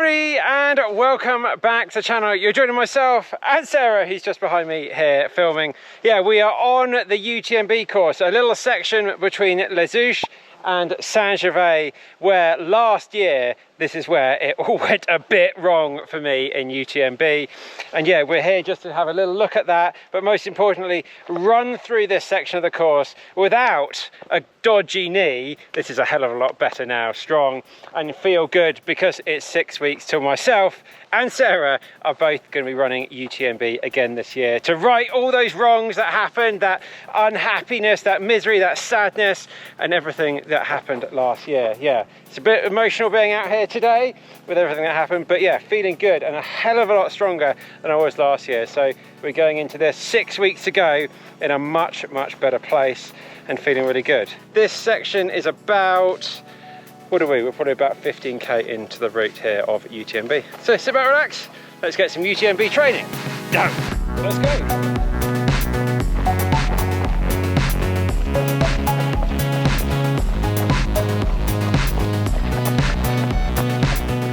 everybody, and welcome back to the channel. You're joining myself and Sarah, who's just behind me here filming. Yeah, we are on the UTMB course, a little section between Les and Saint-Gervais, where last year this is where it all went a bit wrong for me in UTMB. And yeah, we're here just to have a little look at that, but most importantly, run through this section of the course without a dodgy knee. This is a hell of a lot better now, strong, and feel good because it's 6 weeks till myself and Sarah are both going to be running UTMB again this year to right all those wrongs that happened, that unhappiness, that misery, that sadness, and everything that happened last year. Yeah, it's a bit emotional being out here today with everything that happened, but yeah, feeling good and a hell of a lot stronger than I was last year. So we're going into this 6 weeks to go in a much better place and feeling really good. This section is about, what are we? We're probably about 15k into the route here of UTMB. So sit back, relax, let's get some UTMB training done. Let's go.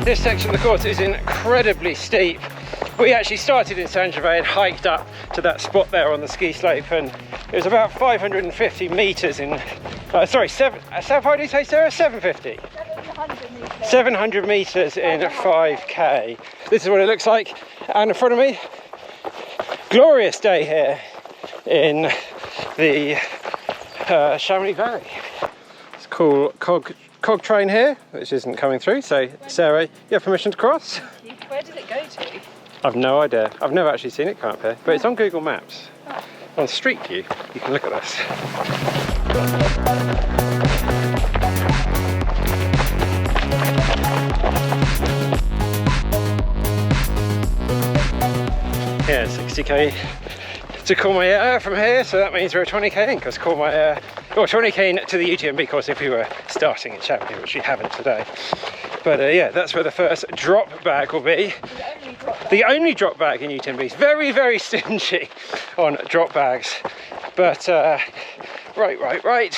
This section of the course is incredibly steep. We actually started in Saint-Gervais and hiked up to that spot there on the ski slope, and it was about 550 meters in, how do you say, Sarah? 750? 700 meters. 700 meters in 5k. This is what it looks like, and in front of me, glorious day here in the Chamonix Valley. It's cool cog train here, which isn't coming through, so Sarah, you have permission to cross? Where does it go to? I've no idea. I've never actually seen it come up here, but it's on Google Maps. Oh. On Street View, you can look at this. Yeah, 60k to Courmayeur from here, so that means we're 20k in, because Courmayeur, or 20k in to the UTMB course if we were starting in Chamonix, which we haven't today. But yeah, that's where the first drop bag will be. The only drop bag in UTMB is very stingy on drop bags. But right.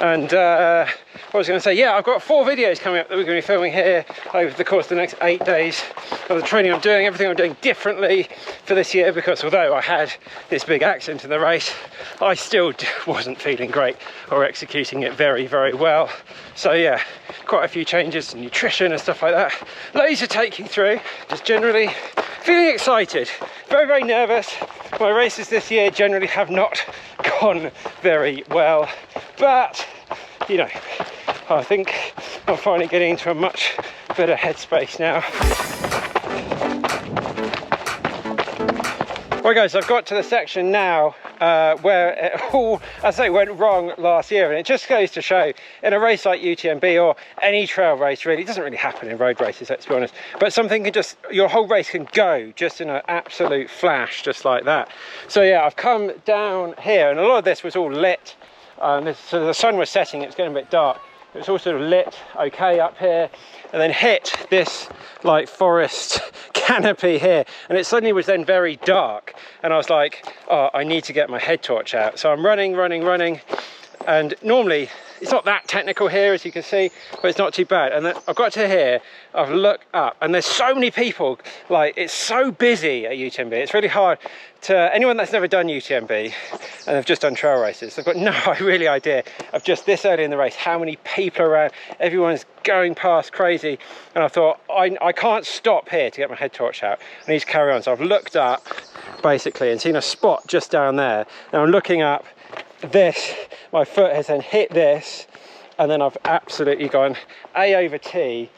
And what I was going to say, yeah, I've got 4 videos coming up that we're going to be filming here over the course of the next 8 days of the training I'm doing, everything I'm doing differently for this year, because although I had this big accident in the race, I still wasn't feeling great or executing it very well. So yeah, quite a few changes to nutrition and stuff like that. Loads to take you through, just generally feeling excited, very nervous. My races this year generally have not gone very well, but you know, I think I'm finally getting into a much better headspace now. Right guys, I've got to the section now where it all, as I say, went wrong last year, and it just goes to show in a race like UTMB or any trail race, really, it doesn't really happen in road races, let's be honest, but something can just, your whole race can go just in an absolute flash, just like that. So yeah, I've come down here, and a lot of this was all lit. So the sun was setting, it was getting a bit dark. It was all sort of lit okay up here, and then hit this like forest canopy here, and it suddenly was then very dark, and I was like, oh, I need to get my head torch out. So I'm running, and normally it's not that technical here, as you can see, but it's not too bad. And then I've got to here, I've looked up, and there's so many people, like, it's so busy at UTMB. It's really hard to, anyone that's never done UTMB and they've just done trail races, they've got no really idea of just this early in the race, how many people are around, everyone's going past crazy. And I thought, I can't stop here to get my head torch out, I need to carry on. So I've looked up, basically, and seen a spot just down there. Now I'm looking up, this, my foot has then hit this, and then I've absolutely gone A over T,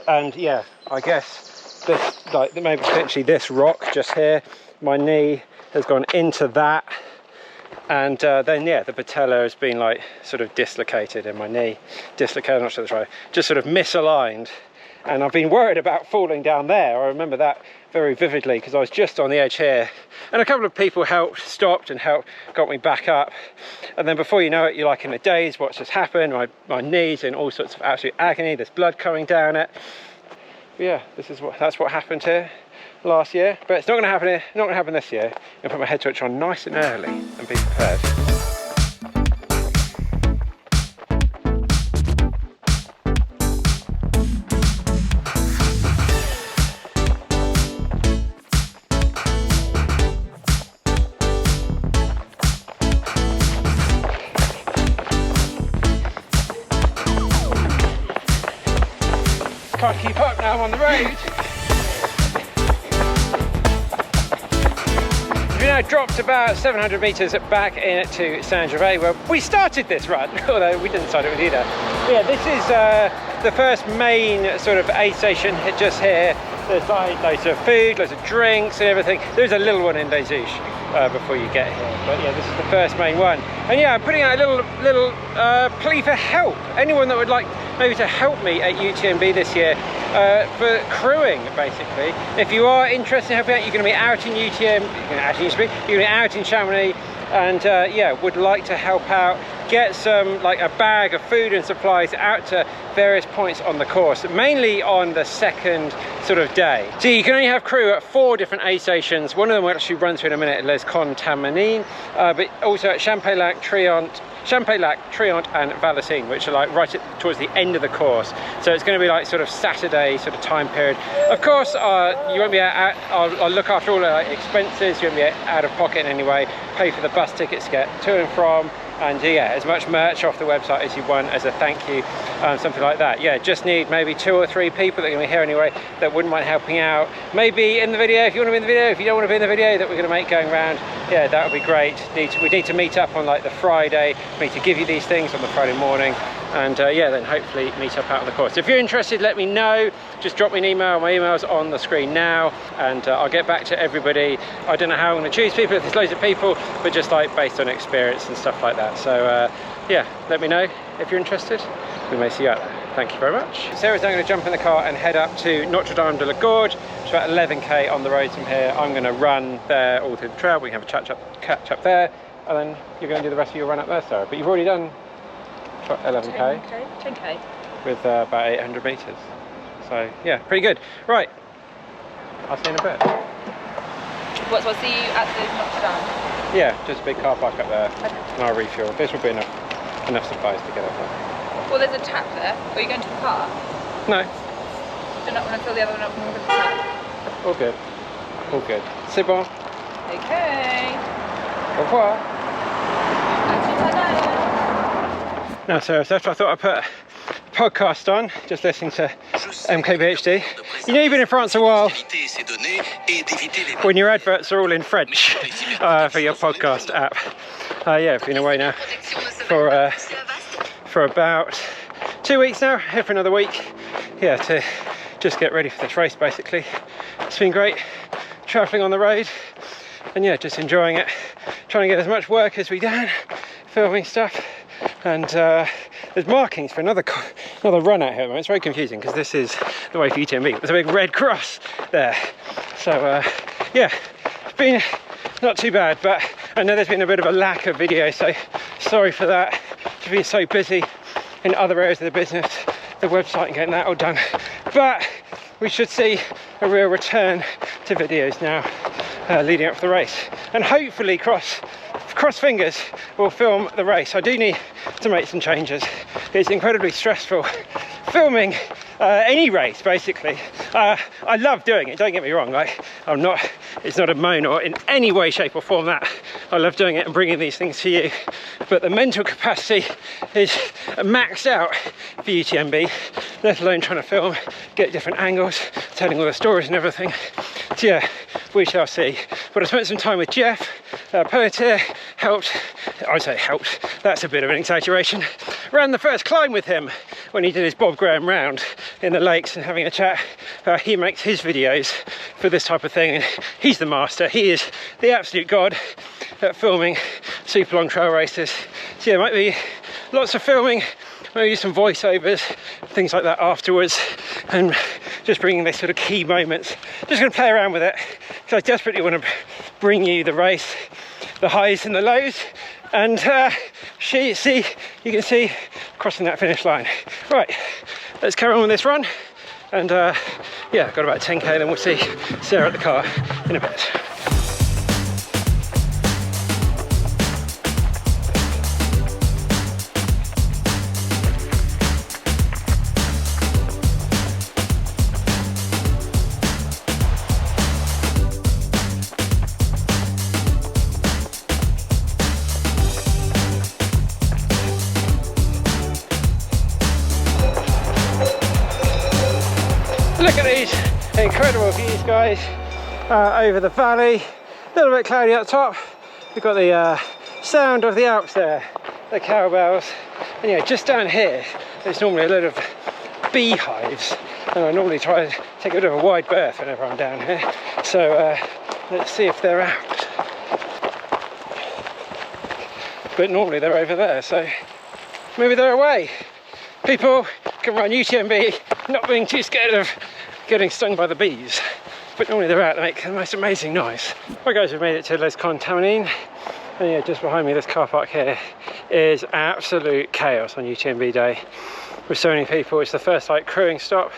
and yeah, I guess this, like maybe potentially this rock just here, my knee has gone into that, and then yeah, the patella has been like sort of dislocated in my knee, dislocated, I'm not sure that's right, just sort of misaligned. And I've been worried about falling down there. I remember that very vividly because I was just on the edge here, and a couple of people stopped and got me back up. And then before you know it, you're like in a daze, what's just happened? My knees in all sorts of absolute agony, there's blood coming down it. But yeah, that's what happened here last year, but it's not going to happen here, not going to happen this year. I'm going to put my head torch on nice and early and be prepared. try to keep up now I'm on the road. We've now dropped about 700 metres back into Saint-Gervais where we started this run, although we didn't start it with either. Yeah, this is the first main sort of aid station just here. There's like loads of food, loads of drinks and everything. There's a little one in Les before you get here, but yeah, this is the first main one. And yeah, I'm putting out a little plea for help. Anyone that would like maybe to help me at UTMB this year for crewing, basically. If you are interested in helping out, you're going to be out in UTMB, you're going to be out in Chamonix, and yeah, would like to help out, get some, like a bag of food and supplies out to various points on the course, mainly on the second sort of day. So you can only have crew at 4 different aid stations. One of them will actually run through in a minute, Les Contamines, but also at Champaillac, Triant and Valacine, which are like right towards the end of the course. So it's going to be like sort of Saturday sort of time period. Of course, you won't be I'll look after all the expenses. You won't be out of pocket in any way. Pay for the bus tickets to get to and from. And yeah, as much merch off the website as you want as a thank you, something like that. Yeah, just need maybe 2 or 3 people that are going to be here anyway that wouldn't mind helping out. Maybe in the video, if you want to be in the video. If you don't want to be in the video that we're going to make going around, yeah, that would be great. We need to meet up on like the Friday. We need to give you these things on the Friday morning. And yeah, then hopefully meet up out on the course. If you're interested, let me know. Just drop me an email. My email's on the screen now, and I'll get back to everybody. I don't know how I'm going to choose people, if there's loads of people, but just like based on experience and stuff like that. So yeah, let me know if you're interested. We may see you out there. Thank you very much. Sarah's now going to jump in the car and head up to Notre Dame de la Gorge. It's about 11k on the road from here. I'm going to run there all through the trail. We can have a catch up there, and then you're going to do the rest of your run up there, Sarah. But you've already done 11k 10k with about 800 meters, so yeah, pretty good. Right, I'll see you in a bit. So I'll see you at the Notre Dame? Yeah, just a big car park up there. Okay. And I'll refuel. This will be enough supplies to get up there. Well, there's a tap there. Are you going to the car? No. Do you not want to fill the other one up with the tap? All good, all good. C'est bon. Okay. Au revoir. Now, so after I thought I'd put a podcast on, just listening to MKBHD. You know, you've been in France a while when your adverts are all in French for your podcast app. Yeah, I've been away now for about 2 weeks now, here for another week. Yeah, to just get ready for this race, basically. It's been great travelling on the road, and yeah, just enjoying it, trying to get as much work as we can, filming stuff. And there's markings for another run out here. It's very confusing because this is the way for UTMB. There's a big red cross there. So yeah, it's been not too bad, but I know there's been a bit of a lack of video, so sorry for that. Just been so busy in other areas of the business, the website and getting that all done. But we should see a real return to videos now leading up to the race. And hopefully, cross fingers, we'll film the race. I do need to make some changes. It's incredibly stressful filming any race, basically. I love doing it, don't get me wrong. Like, it's not a moan or in any way, shape or form that I love doing it and bringing these things to you. But the mental capacity is maxed out for UTMB, let alone trying to film, get different angles, telling all the stories and everything. So yeah, we shall see. But I spent some time with Jeff. Pelletier helped, I say helped, that's a bit of an exaggeration. Ran the first climb with him when he did his Bob Graham round in the lakes and having a chat. He makes his videos for this type of thing, and he's the master. He is the absolute god at filming super long trail races. So yeah, might be lots of filming, maybe some voiceovers, things like that afterwards, and just bringing these sort of key moments. Just going to play around with it because I desperately want to bring you the race, the highs and the lows, and you can see crossing that finish line. Right, let's carry on with this run, and yeah, got about 10k, then we'll see Sarah at the car in a bit. Look at these incredible views, guys, over the valley. A little bit cloudy up top. We've got the sound of the Alps there, the cowbells. And yeah, just down here, there's normally a lot of beehives. And I normally try to take a bit of a wide berth whenever I'm down here. So let's see if they're out. But normally they're over there, so maybe they're away. People can run UTMB not being too scared of getting stung by the bees. But normally they're out, they make the most amazing noise. Right guys, we've made it to Les Contamines. And yeah, just behind me, this car park here is absolute chaos on UTMB day. With so many people, it's the first like crewing stop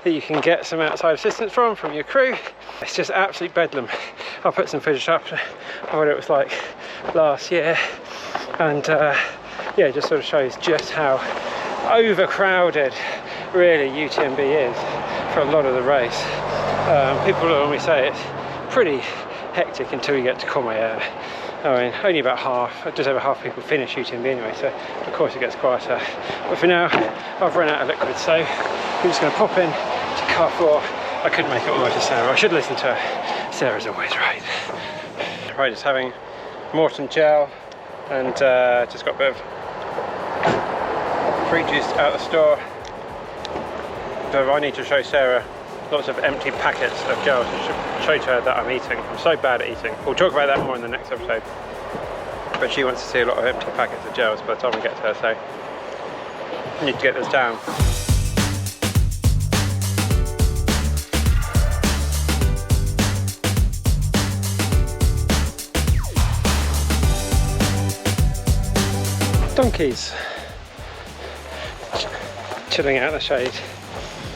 that you can get some outside assistance from your crew. It's just absolute bedlam. I'll put some footage up of what it was like last year. And yeah, it just sort of shows just how overcrowded really UTMB is for a lot of the race. People normally say it's pretty hectic until you get to Courmayeur. I mean, only about half, just over half people finish UTMB anyway, so of course it gets quieter. But for now, I've run out of liquid, so I'm just going to pop in to car 4. I couldn't make it all the way to Sarah. I should listen to her. Sarah's always right. Right, just having Morton gel and just got a bit of fruit juice out of the store. So I need to show Sarah lots of empty packets of gels. I should show to her that I'm eating. I'm so bad at eating. We'll talk about that more in the next episode. But she wants to see a lot of empty packets of gels by the time we get to her, so I need to get this down. Donkeys. Chilling out in the shade.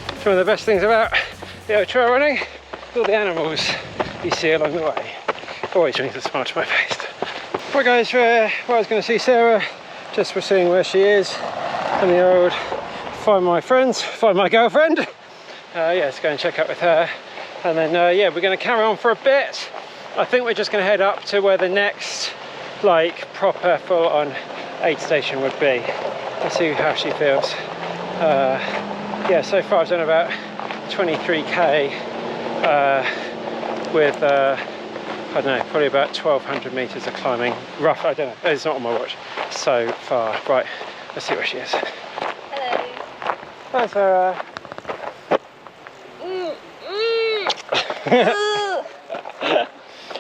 It's one of the best things about the trail running, all the animals you see along the way. Always brings a smile to my face. Right guys, I was going to see Sarah, just for seeing where she is, and the old find my friends, find my girlfriend. Yeah, let's go and check out with her. And then yeah, we're going to carry on for a bit. I think we're just going to head up to where the next like proper full on aid station would be. Let's see how she feels. Yeah, so far I've done about 23k with I don't know, probably about 1200 meters of climbing. Rough, I don't know, it's not on my watch so far. Right, let's see where she is. Hello. Hi Sarah.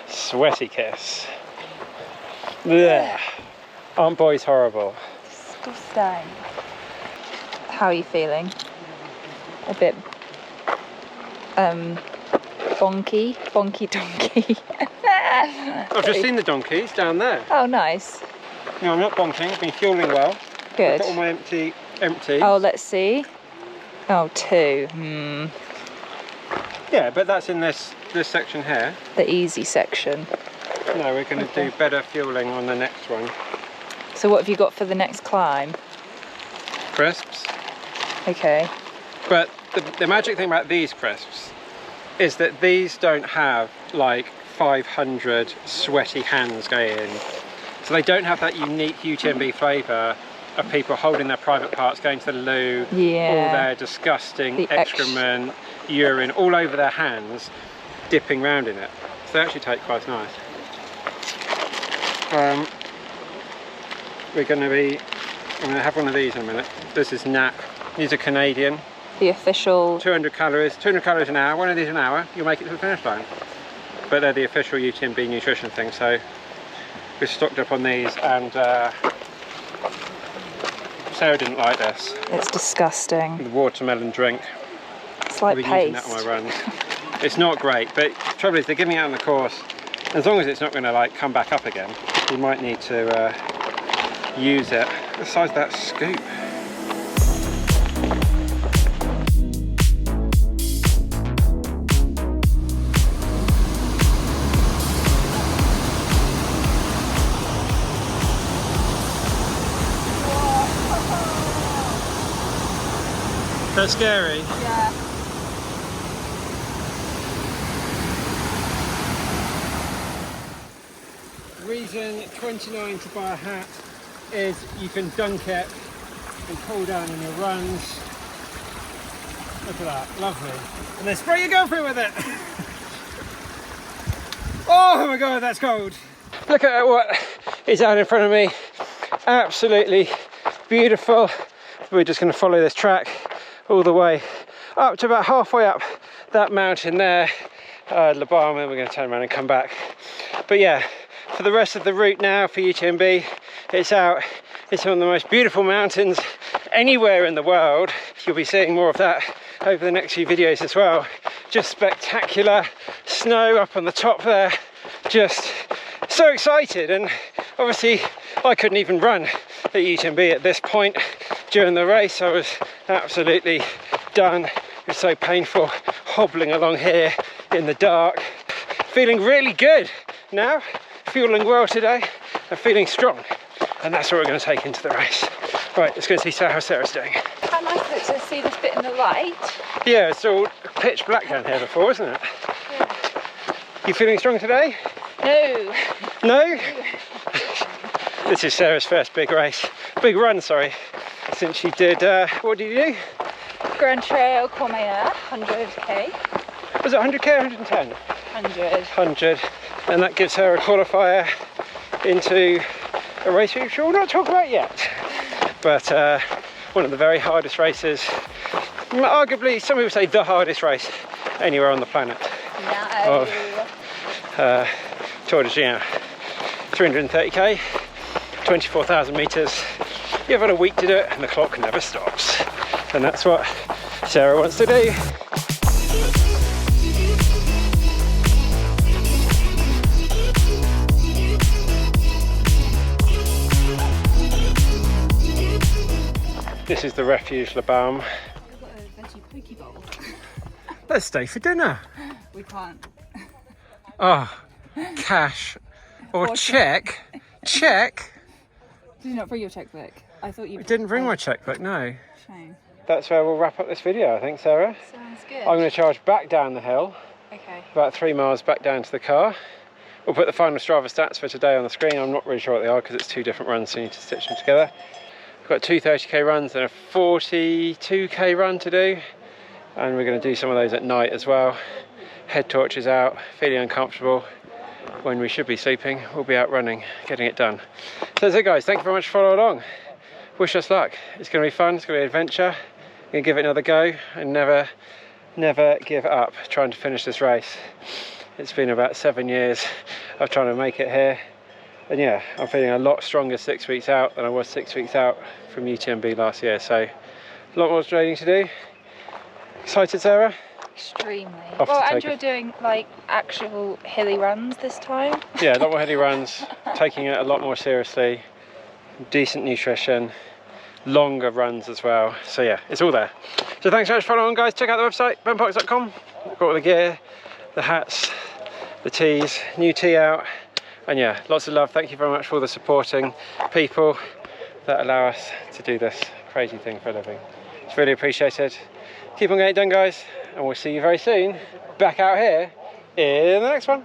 Sweaty kiss. Blech. Aren't boys horrible? Disgusting. How are you feeling? A bit bonky donkey. I've just seen the donkeys down there. Oh, nice. No, I'm not bonking, I've been fueling well. Good. I've got all my empty. Oh, let's see. Oh, 2. Yeah, but that's in this section here. The easy section. No, we're going to do better fueling on the next one. So what have you got for the next climb? Crisps. Okay. But the magic thing about these crisps is that these don't have like 500 sweaty hands going in. So they don't have that unique UTMB flavour of people holding their private parts, going to the loo, all their disgusting excrement, urine, all over their hands, dipping round in it. So they actually taste quite nice. I'm going to have one of these in a minute. This is NAP. These are Canadian. The official... 200 calories an hour. One of these an hour, you'll make it to the finish line. But they're the official UTMB nutrition thing, so we've stocked up on these, and Sarah didn't like this. It's disgusting. The watermelon drink. It's like paste. I've been using that on my runs. It's not great, but the trouble is they're giving it out on the course. As long as it's not going to like come back up again, you might need to use it. The size of that scoop. That's scary. Yeah. Reason 29 to buy a hat is you can dunk it and cool down on your runs. Look at that, lovely. And then spray your girlfriend with it. Oh my god, that's cold. Look at what is out in front of me. Absolutely beautiful. We're just going to follow this track all the way up to about halfway up that mountain there, Le Balme, and we're going to turn around and come back. But yeah, for the rest of the route now for UTMB, it's out. It's one of the most beautiful mountains anywhere in the world. You'll be seeing more of that over the next few videos as well. Just spectacular snow up on the top there. Just so excited, and obviously I couldn't even run at UTMB at this point during the race. I was absolutely done. It was so painful hobbling along here in the dark. Feeling really good now, fueling well today and feeling strong, and that's what we're going to take into the race. Right, let's go see how Sarah's doing. How nice it looks to see this bit in the light. Yeah, it's all pitch black down here before, isn't it? Yeah. You feeling strong today? No. No? This is Sarah's first big run, sorry, since she did, what did you do? Grand Trail Cormier, 100k. Was it 100k or 110? 100. 100, and that gives her a qualifier into a race which we'll not talk about yet. But one of the very hardest races, arguably some people say the hardest race anywhere on the planet. No. Of Tour de Géant. 330k, 24,000 meters. You've got a week to do it and the clock never stops. And that's what Sarah wants to do. This is the Refuge Le Balme. We've got a veggie poke bowl. Let's stay for dinner. We can't. Oh, cash or check. Check. Did you not bring your checkbook? I thought you I didn't bring my checkbook, no. Shame. That's where we'll wrap up this video, I think, Sarah. Sounds good. I'm going to charge back down the hill, Okay. about 3 miles back down to the car. We'll put the final Strava stats for today on the screen. I'm not really sure what they are because it's 2 different runs, so you need to stitch them together. We've got 2 30k runs and a 42k run to do, and we're going to do some of those at night as well. Head torches out, feeling uncomfortable when we should be sleeping. We'll be out running, getting it done. So that's it, guys. Thank you very much for following along. Wish us luck. It's going to be fun. It's going to be an adventure. I'm going to give it another go and never give up trying to finish this race. It's been about 7 years of trying to make it here, and yeah, I'm feeling a lot stronger 6 weeks out than I was 6 weeks out from UTMB last year. So a lot more training to do. Excited, Sarah? Extremely. Off Well, to and take you're doing like actual hilly runs this time. Yeah, a lot more heady runs, taking it a lot more seriously, decent nutrition, longer runs as well. So yeah, it's all there. So thanks so much for following on, guys. Check out the website, benparks.com. Got all the gear, the hats, the tees, new tee out, and yeah, lots of love. Thank you very much for all the supporting people that allow us to do this crazy thing for a living. It's really appreciated. Keep on getting it done, guys, and we'll see you very soon back out here in the next one.